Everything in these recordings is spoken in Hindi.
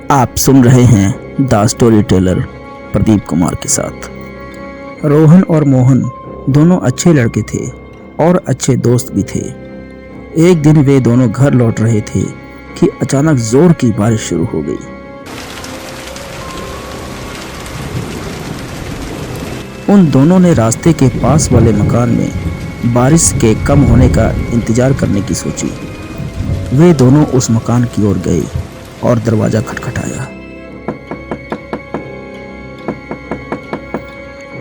आप सुन रहे हैं the story teller Pradeep Kumar के साथ। रोहन और मोहन दोनों अच्छे लड़के थे और अच्छे दोस्त भी थे। एक दिन वे दोनों घर लौट रहे थे कि अचानक जोर की बारिश शुरू हो गई। उन दोनों ने रास्ते के पास वाले मकान में बारिश के कम होने का इंतजार करने की सोची। वे दोनों उस मकान की ओर गए और दरवाजा खटखटाया।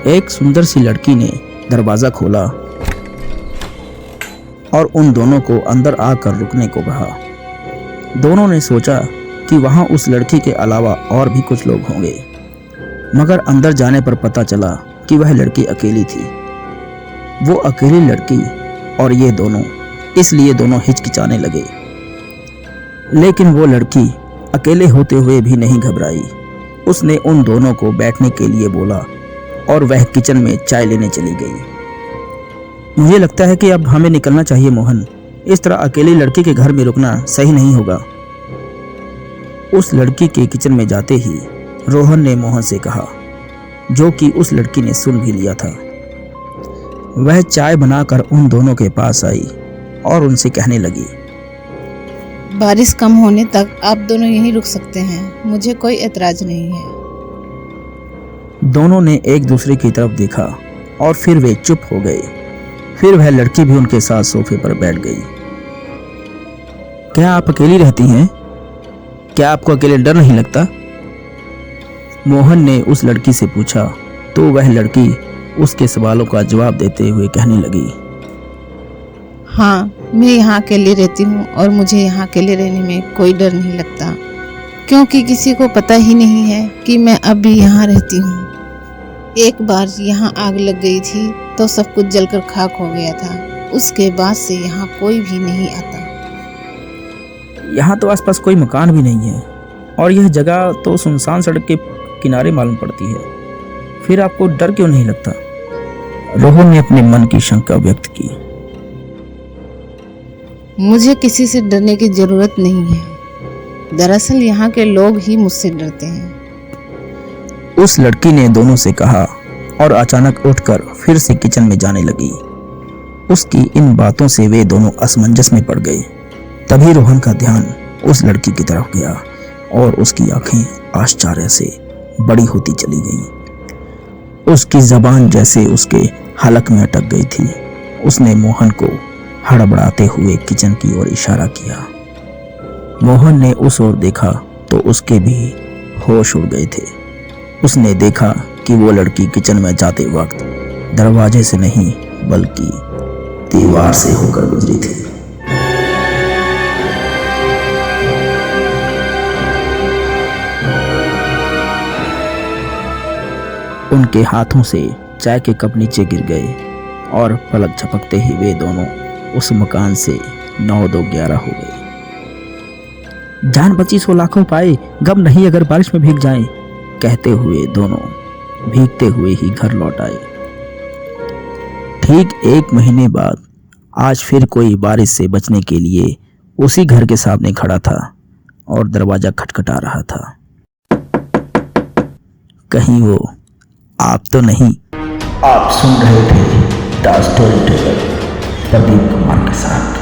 एक सुंदर सी लड़की ने दरवाजा खोला और उन दोनों को अंदर आकर रुकने को कहा। दोनों ने सोचा कि वहां उस लड़की के अलावा और भी कुछ लोग होंगे, मगर अंदर जाने पर पता चला कि वह लड़की अकेली थी। वो अकेली लड़की और ये दोनों, इसलिए दोनों हिचकिचाने लगे। लेकिन वो लड़की अकेले होते हुए भी नहीं घबराई। उसने उन दोनों को बैठने के लिए बोला और वह किचन में चाय लेने चली गई। मुझे लगता है कि अब हमें निकलना चाहिए मोहन। इस तरह अकेली लड़की के घर में रुकना सही नहीं होगा। उस लड़की के किचन में जाते ही रोहन ने मोहन से कहा, जो कि उस लड़की ने सुन भी लिया था। वह चाय बनाकर उन दोनों के पास आई और उनसे कहने लगी, बारिश कम होने तक आप दोनों यहीं रुक सकते हैं, मुझे कोई एतराज नहीं है। दोनों ने एक दूसरे की तरफ देखा और फिर वे चुप हो गए। फिर वह लड़की भी उनके साथ सोफे पर बैठ गई। क्या आप अकेली रहती हैं? क्या आपको अकेले डर नहीं लगता? मोहन ने उस लड़की से पूछा तो वह लड़की उसके सवालों का जवाब देते हुए कहने लगी, हाँ, मैं यहाँ अकेले रहती हूँ और मुझे यहाँ अकेले रहने में कोई डर नहीं लगता, क्योंकि किसी को पता ही नहीं है कि मैं अब भी यहाँ रहती हूँ। एक बार यहाँ आग लग गई थी तो सब कुछ जलकर खाक हो गया था। उसके बाद से यहाँ कोई भी नहीं आता। यहाँ तो आसपास कोई मकान भी नहीं है और यह जगह तो सुनसान सड़क के किनारे मालूम पड़ती है, फिर आपको डर क्यों नहीं लगता? रोहन ने अपने मन की शंका व्यक्त की। मुझे किसी से डरने की जरूरत नहीं है, दरअसल यहाँ के लोग ही मुझसे डरते हैं। उस लड़की ने दोनों से कहा और अचानक उठकर फिर से किचन में जाने लगी। उसकी इन बातों से वे दोनों असमंजस में पड़ गए। तभी रोहन का ध्यान उस लड़की की तरफ गया और उसकी आंखें आश्चर्य से बड़ी होती चली गईं। उसकी जबान जैसे उसके हलक में अटक गई थी। उसने मोहन को हड़बड़ाते हुए किचन की ओर इशारा किया। मोहन ने उस ओर देखा तो उसके भी होश उड़ गए थे। उसने देखा कि वो लड़की किचन में जाते वक्त दरवाजे से नहीं बल्कि दीवार से होकर गुजरी थी। उनके हाथों से चाय के कप नीचे गिर गए और पलक झपकते ही वे दोनों उस मकान से 9-2-11 हो गए। जान बची सो लाखों पाए, गम नहीं अगर बारिश में भीग जाएं, कहते हुए दोनों भीगते हुए ही घर लौट आए। ठीक 1 महीने बाद आज फिर कोई बारिश से बचने के लिए उसी घर के सामने खड़ा था और दरवाजा खटखटा रहा था। कहीं वो आप तो नहीं? आप सुन रहे थे the story teller Pradeep Kumar के साथ।